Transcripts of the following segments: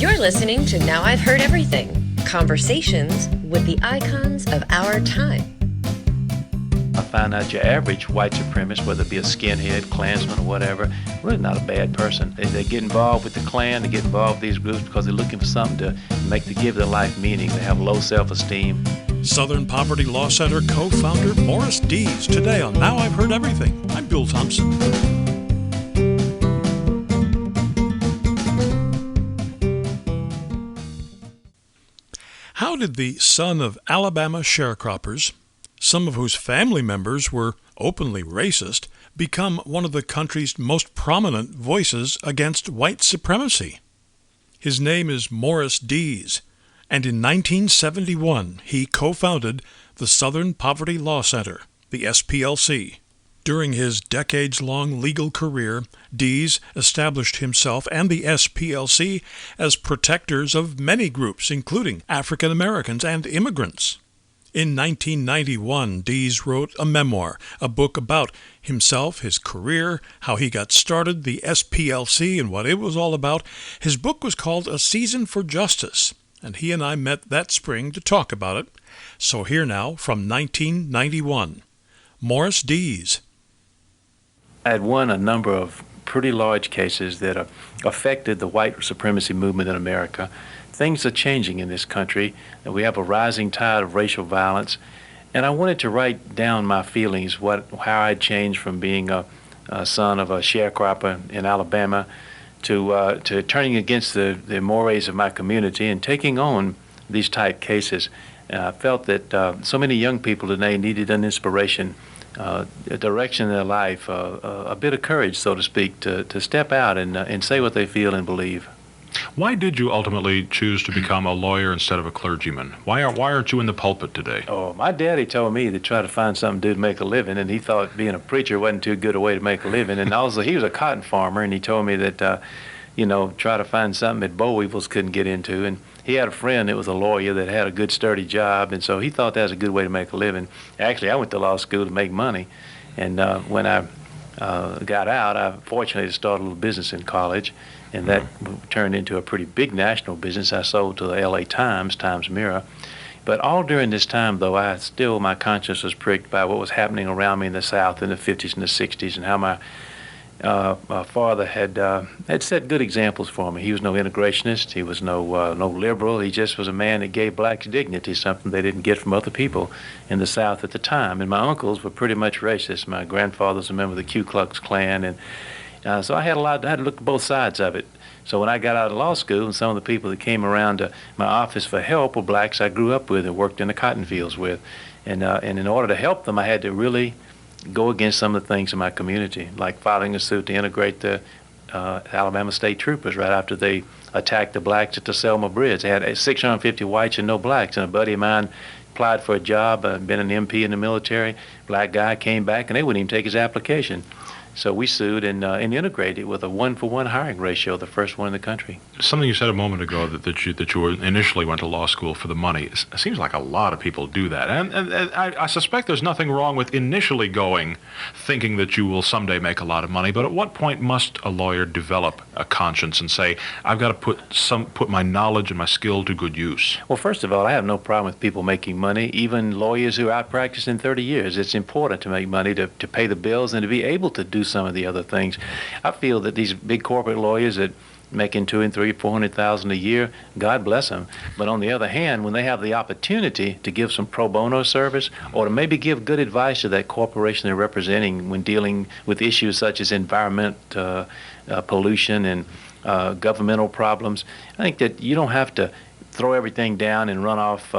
You're listening to Now I've Heard Everything, conversations with the icons of our time. I find out your average white supremacist, whether it be a skinhead, Klansman, or whatever, really not a bad person. They get involved with the Klan, they get involved with these groups because they're looking for something to give their life meaning. They have low self-esteem. Southern Poverty Law Center co-founder Morris Dees, today on Now I've Heard Everything. I'm Bill Thompson. How did the son of Alabama sharecroppers, some of whose family members were openly racist, become one of the country's most prominent voices against white supremacy? His name is Morris Dees, and in 1971 he co-founded the Southern Poverty Law Center, the SPLC. During his decades-long legal career, Dees established himself and the SPLC as protectors of many groups, including African Americans and immigrants. In 1991, Dees wrote a memoir, a book about himself, his career, how he got started, the SPLC, and what it was all about. His book was called A Season for Justice, and he and I met that spring to talk about it. So here now, from 1991, Morris Dees. I had won a number of pretty large cases that affected the white supremacy movement in America. Things are changing in this country, and we have a rising tide of racial violence. And I wanted to write down my feelings, how I'd changed from being a son of a sharecropper in Alabama to turning against the mores of my community and taking on these type cases. And I felt that so many young people today needed an inspiration, a direction in their life, a bit of courage, so to speak, to step out and say what they feel and believe. Why did you ultimately choose to become a lawyer instead of a clergyman? Why aren't you in the pulpit today? Oh, my daddy told me to try to find something to do to make a living, and he thought being a preacher wasn't too good a way to make a living. And also, he was a cotton farmer, and he told me that, try to find something that boll weevils couldn't get into. And he had a friend that was a lawyer that had a good, sturdy job, and so he thought that was a good way to make a living. Actually, I went to law school to make money, and when I got out, I fortunately started a little business in college, and that turned into a pretty big national business. I sold to the LA Times Mirror. But all during this time, though, my conscience was pricked by what was happening around me in the South in the 50s and the 60s, and how my father had set good examples for me. He was no integrationist. He was no liberal. He just was a man that gave blacks dignity, something they didn't get from other people in the South at the time. And my uncles were pretty much racist. My grandfather was a member of the Ku Klux Klan, and so I had to look at both sides of it. So when I got out of law school, and some of the people that came around to my office for help were blacks I grew up with and worked in the cotton fields with. And in order to help them, I had to really go against some of the things in my community, like filing a suit to integrate the Alabama State Troopers right after they attacked the blacks at the Selma Bridge. They had 650 whites and no blacks, and a buddy of mine applied for a job, been an MP in the military, black guy, came back, and they wouldn't even take his application. So we sued and integrated with a 1-for-1 hiring ratio, the first one in the country. Something you said a moment ago that you initially went to law school for the money. It seems like a lot of people do that. And I suspect there's nothing wrong with initially going thinking that you will someday make a lot of money, but at what point must a lawyer develop a conscience and say, I've got to put my knowledge and my skill to good use? Well, first of all, I have no problem with people making money, even lawyers who are out practicing 30 years. It's important to make money to pay the bills and to be able to do some of the other things. I feel that these big corporate lawyers that making $200,000 and $300,000, $400,000 a year, God bless them. But on the other hand, when they have the opportunity to give some pro bono service or to maybe give good advice to that corporation they're representing when dealing with issues such as environment, pollution, and governmental problems, I think that you don't have to throw everything down and run off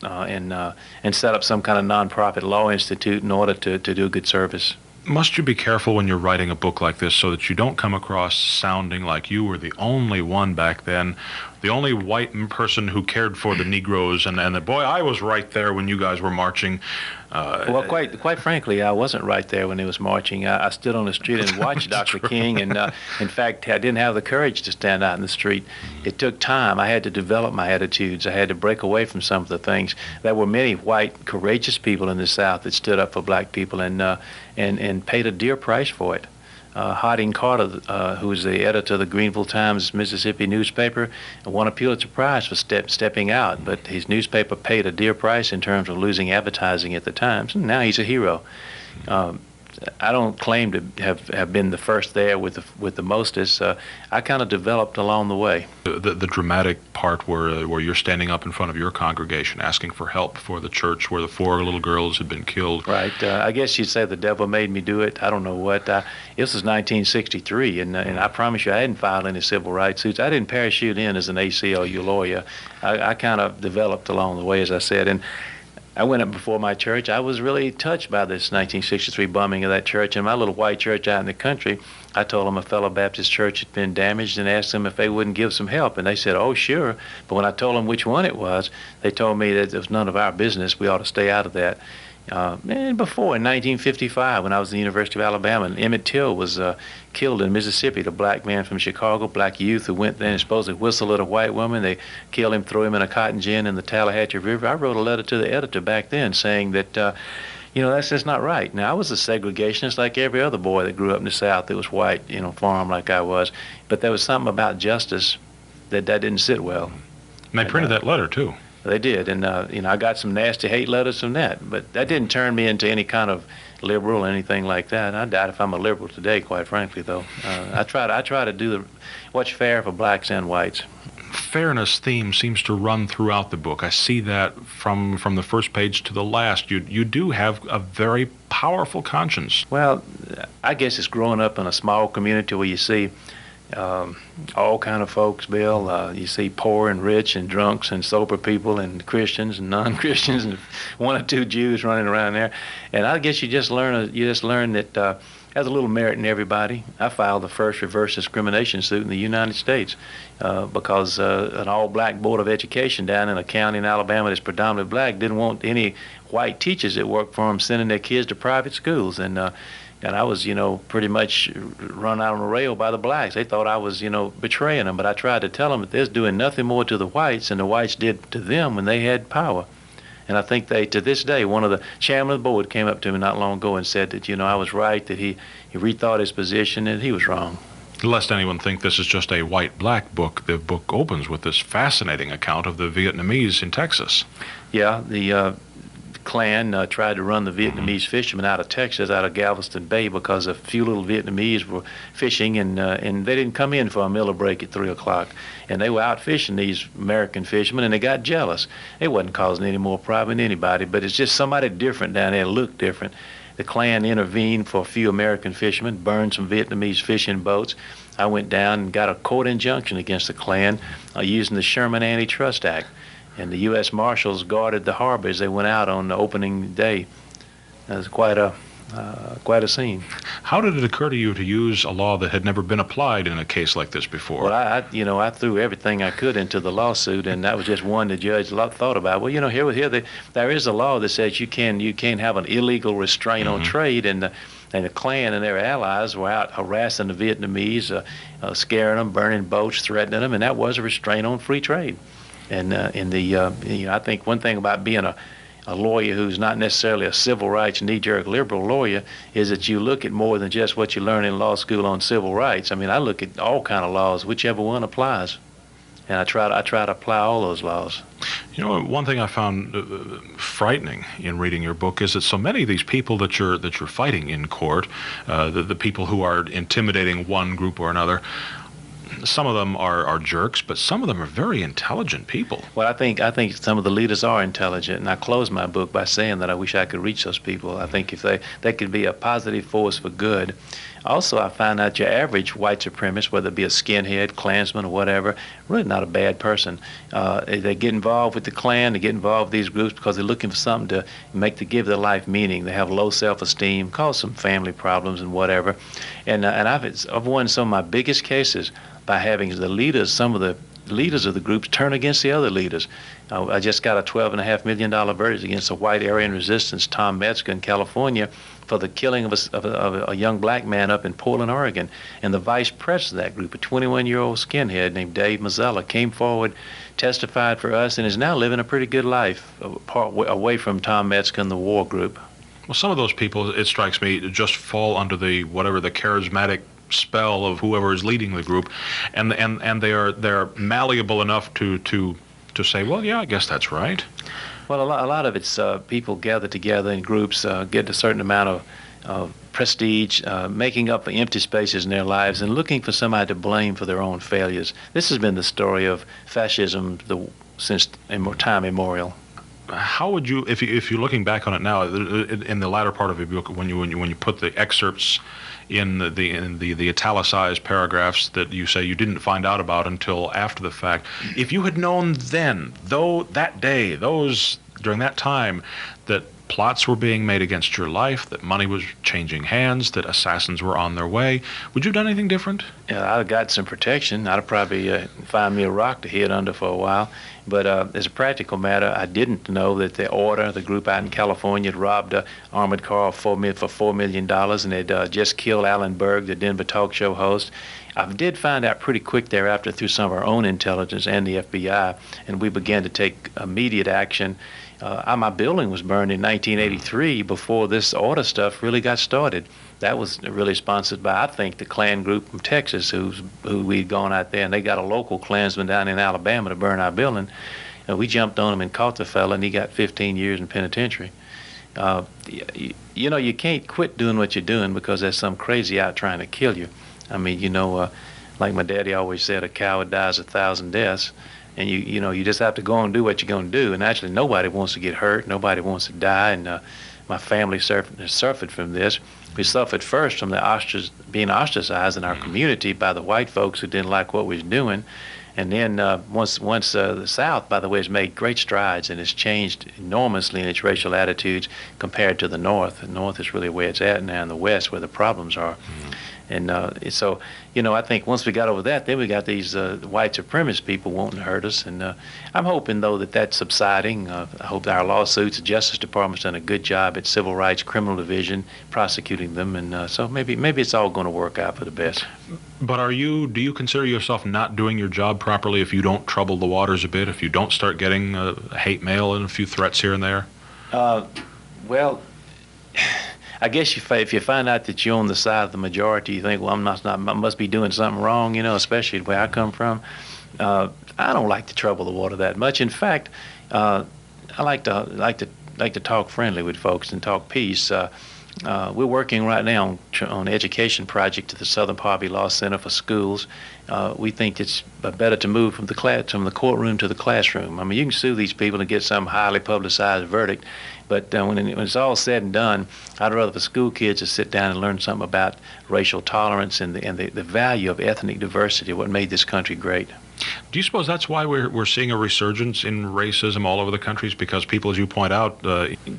and set up some kind of nonprofit law institute in order to do good service. Must you be careful when you're writing a book like this so that you don't come across sounding like you were the only one back then, the only white person who cared for the Negroes, and boy, I was right there when you guys were marching. Well, quite frankly, I wasn't right there when he was marching. I stood on the street and watched Dr. King, and in fact, I didn't have the courage to stand out in the street. It took time. I had to develop my attitudes. I had to break away from some of the things. There were many white, courageous people in the South that stood up for black people and paid a dear price for it. Harding Carter, who was the editor of the Greenville Times Mississippi newspaper, won a Pulitzer Prize for stepping out, but his newspaper paid a dear price in terms of losing advertising at the Times, and now he's a hero. I don't claim to have been the first there with the mostest. I kind of developed along the way. The dramatic part where you're standing up in front of your congregation asking for help for the church where the 4 little girls had been killed. Right. I guess you'd say the devil made me do it. I don't know what. This was 1963, and I promise you I hadn't filed any civil rights suits. I didn't parachute in as an ACLU lawyer. I kind of developed along the way, as I said. And I went up before my church. I was really touched by this 1963 bombing of that church. In my little white church out in the country, I told them a fellow Baptist church had been damaged and asked them if they wouldn't give some help. And they said, oh, sure. But when I told them which one it was, they told me that it was none of our business. We ought to stay out of that. And before, in 1955, when I was at the University of Alabama, Emmett Till was killed in Mississippi, the black man from Chicago, black youth who went there and supposedly whistled at a white woman. They killed him, threw him in a cotton gin in the Tallahatchie River. I wrote a letter to the editor back then saying that, that's just not right. Now, I was a segregationist like every other boy that grew up in the South that was white, farm like I was. But there was something about justice that didn't sit well. And they printed that letter, too. They did, and I got some nasty hate letters from that, but that didn't turn me into any kind of liberal or anything like that. I doubt if I'm a liberal today, quite frankly, though. I try to do what's fair for blacks and whites. Fairness theme seems to run throughout the book. I see that from the first page to the last. You do have a very powerful conscience. Well, I guess it's growing up in a small community where you see all kind of folks, Bill. You see poor and rich and drunks and sober people and Christians and non-Christians and 1 or 2 Jews running around there. And I guess you just learn that there's a little merit in everybody. I filed the first reverse discrimination suit in the United States because an all-black board of education down in a county in Alabama that's predominantly black didn't want any white teachers that worked for them sending their kids to private schools. And I was, pretty much run out on the rail by the blacks. They thought I was, betraying them. But I tried to tell them that they're doing nothing more to the whites than the whites did to them when they had power. And I think to this day, one of the chairman of the board came up to me not long ago and said that, I was right, that he rethought his position, and he was wrong. Lest anyone think this is just a white-black book, the book opens with this fascinating account of the Vietnamese in Texas. Yeah, the Klan tried to run the Vietnamese fishermen out of Texas, out of Galveston Bay, because a few little Vietnamese were fishing, and they didn't come in for a Miller break at 3 o'clock. And they were out fishing, these American fishermen, and they got jealous. They wasn't causing any more problem than anybody, but it's just somebody different down there, looked different. The Klan intervened for a few American fishermen, burned some Vietnamese fishing boats. I went down and got a court injunction against the Klan using the Sherman Antitrust Act. And the U.S. Marshals guarded the harbor as they went out on the opening day. It was quite a scene. How did it occur to you to use a law that had never been applied in a case like this before? Well, I threw everything I could into the lawsuit, and that was just one the judge thought about. Well, there is a law that says you can't have an illegal restraint on trade, and the Klan and their allies were out harassing the Vietnamese, scaring them, burning boats, threatening them, and that was a restraint on free trade. And I think one thing about being a lawyer who's not necessarily a civil rights knee-jerk liberal lawyer is that you look at more than just what you learn in law school on civil rights. I mean, I look at all kind of laws, whichever one applies, and I try to apply all those laws. One thing I found frightening in reading your book is that so many of these people that you're fighting in court, the people who are intimidating one group or another, some of them are jerks, but some of them are very intelligent people. Well, I think some of the leaders are intelligent, and I close my book by saying that I wish I could reach those people. I think if they could be a positive force for good. Also, I find out your average white supremacist, whether it be a skinhead, Klansman, or whatever, really not a bad person. They get involved with the Klan, they get involved with these groups because they're looking for something to give their life meaning. They have low self-esteem, cause some family problems and whatever. And I've won some of my biggest cases by having some of the leaders of the groups turn against the other leaders. I just got a $12.5 million verdict against a white Aryan resistance, Tom Metzger in California, for the killing of a young black man up in Portland, Oregon. And the vice president of that group, a 21-year-old skinhead named Dave Mazzella, came forward, testified for us, and is now living a pretty good life away from Tom Metzger and the war group. Well, some of those people, it strikes me, just fall under the whatever the charismatic spell of whoever is leading the group, and they're malleable enough to say, well, yeah, I guess that's right. Well, a lot of it's people gather together in groups, get a certain amount of prestige, making up for empty spaces in their lives, and looking for somebody to blame for their own failures. This has been the story of fascism since time immemorial. How would you, if you're looking back on it now, in the latter part of your book, when you put the excerpts in the italicized paragraphs that you say you didn't find out about until after the fact, if you had known then, during that time, that plots were being made against your life, that money was changing hands, that assassins were on their way, would you have done anything different? I'd have got some protection. I'd have probably find me a rock to hid under for a while. But as a practical matter, I didn't know that the group out in California, had robbed an armored car for $4 million, and they'd just killed Alan Berg, the Denver talk show host. I did find out pretty quick thereafter through some of our own intelligence and the FBI, and we began to take immediate action. My building was burned in 1983 before this order stuff really got started. That was really sponsored by, I think, the Klan group from Texas who we'd gone out there, and they got a local Klansman down in Alabama to burn our building. And we jumped on him and caught the fella, and he got 15 years in penitentiary. You can't quit doing what you're doing because there's some crazy out trying to kill you. I mean, like my daddy always said, a coward dies 1,000 deaths. And you just have to go and do what you're going to do. And actually, nobody wants to get hurt. Nobody wants to die. And my family suffered from this. We suffered first from being ostracized in our community by the white folks who didn't like what we was doing. And then once the South, by the way, has made great strides and has changed enormously in its racial attitudes compared to the North. The North is really where it's at now, in the West where the problems are. Mm-hmm. And so, I think once we got over that, then we got these white supremacist people wanting to hurt us. And I'm hoping, though, that that's subsiding. I hope that our lawsuits, the Justice Department's done a good job at Civil Rights Criminal Division prosecuting them. And so maybe it's all going to work out for the best. But do you consider yourself not doing your job properly if you don't trouble the waters a bit, if you don't start getting hate mail and a few threats here and there? Well, I guess if you find out that you're on the side of the majority, you think, well, I must be doing something wrong, especially where I come from. I don't like to trouble the water that much. In fact, I like to talk friendly with folks and talk peace. We're working right now on an education project at the Southern Poverty Law Center for schools. We think it's better to move from the courtroom to the classroom. I mean, you can sue these people and get some highly publicized verdict, but when it's all said and done, I'd rather for school kids to sit down and learn something about racial tolerance and the value of ethnic diversity, what made this country great. Do you suppose that's why we're seeing a resurgence in racism all over the country? Is because people, as you point out,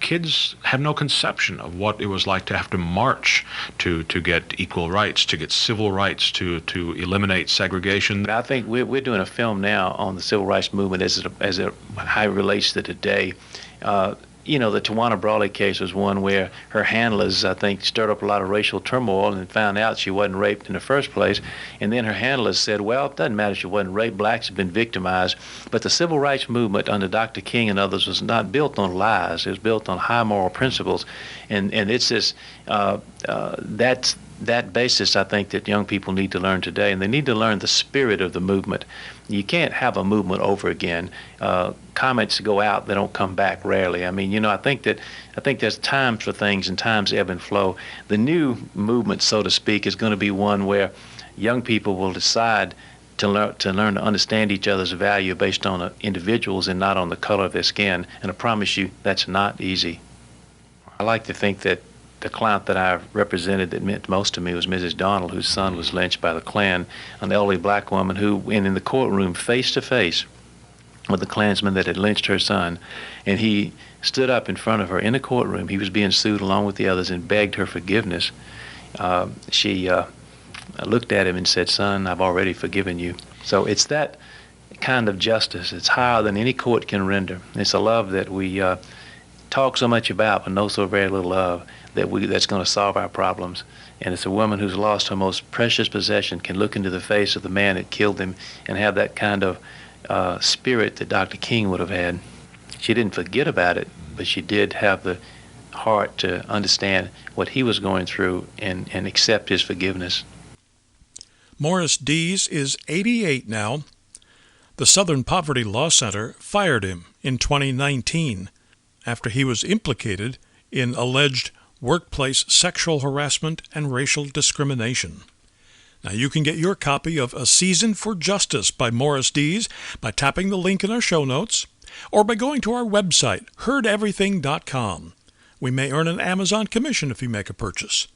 kids have no conception of what it was like to have to march to get equal rights, to get civil rights, to eliminate segregation. I think we're doing a film now on the civil rights movement how it relates to today. The Tawana Brawley case was one where her handlers, I think, stirred up a lot of racial turmoil and found out she wasn't raped in the first place. And then her handlers said, well, it doesn't matter if she wasn't raped. Blacks have been victimized. But the civil rights movement under Dr. King and others was not built on lies. It was built on high moral principles. And it's just that basis, I think, that young people need to learn today. And they need to learn the spirit of the movement. You can't have a movement over again. Comments go out, they don't come back rarely. I mean, I think there's times for things and times ebb and flow. The new movement, so to speak, is going to be one where young people will decide to learn to understand each other's value based on individuals and not on the color of their skin. And I promise you, that's not easy. I like to think that the client that I represented that meant most to me was Mrs. Donald, whose son was lynched by the Klan, an elderly black woman who went in the courtroom face to face with the Klansman that had lynched her son, and he stood up in front of her in the courtroom. He was being sued along with the others and begged her forgiveness. She looked at him and said, "Son, I've already forgiven you." So it's that kind of justice. It's higher than any court can render. It's a love that we talk so much about but know so very little of, that's going to solve our problems. And it's a woman who's lost her most precious possession can look into the face of the man that killed him and have that kind of spirit that Dr. King would have had. She didn't forget about it, but she did have the heart to understand what he was going through and accept his forgiveness. Morris Dees is 88 now. The Southern Poverty Law Center fired him in 2019 after he was implicated in alleged workplace sexual harassment and racial discrimination. Now, you can get your copy of A Season for Justice by Morris Dees by tapping the link in our show notes or by going to our website, heardeverything.com. We may earn an Amazon commission if you make a purchase.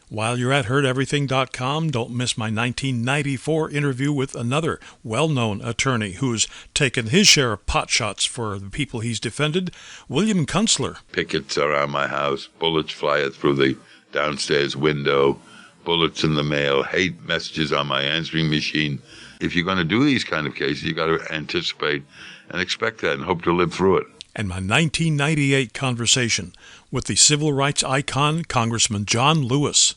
While you're at heardeverything.com, don't miss my 1994 interview with another well-known attorney who's taken his share of potshots for the people he's defended, William Kunstler. Pickets around my house, bullets fly through the downstairs window, bullets in the mail, hate messages on my answering machine. If you're going to do these kind of cases, you got to anticipate and expect that and hope to live through it. And my 1998 conversation with the civil rights icon, Congressman John Lewis.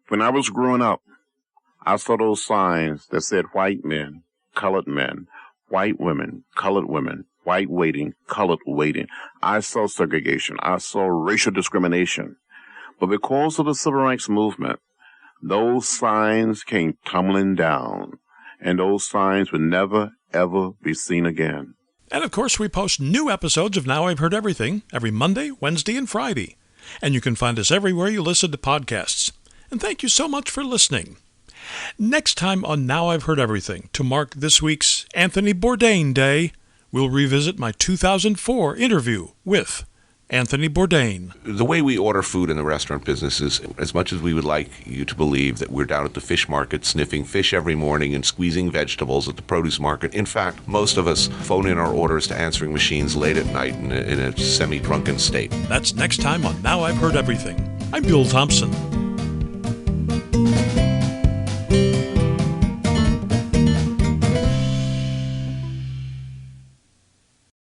When I was growing up, I saw those signs that said white men, colored men, white women, colored women, white waiting, colored waiting. I saw segregation. I saw racial discrimination. But because of the civil rights movement, those signs came tumbling down, and those signs would never, ever be seen again. And of course, we post new episodes of Now I've Heard Everything every Monday, Wednesday, and Friday. And you can find us everywhere you listen to podcasts. And thank you so much for listening. Next time on Now I've Heard Everything, to mark this week's Anthony Bourdain Day, we'll revisit my 2004 interview with Anthony Bourdain. The way we order food in the restaurant business is, as much as we would like you to believe that we're down at the fish market sniffing fish every morning and squeezing vegetables at the produce market, in fact, most of us phone in our orders to answering machines late at night in a semi-drunken state. That's next time on Now I've Heard Everything. I'm Bill Thompson.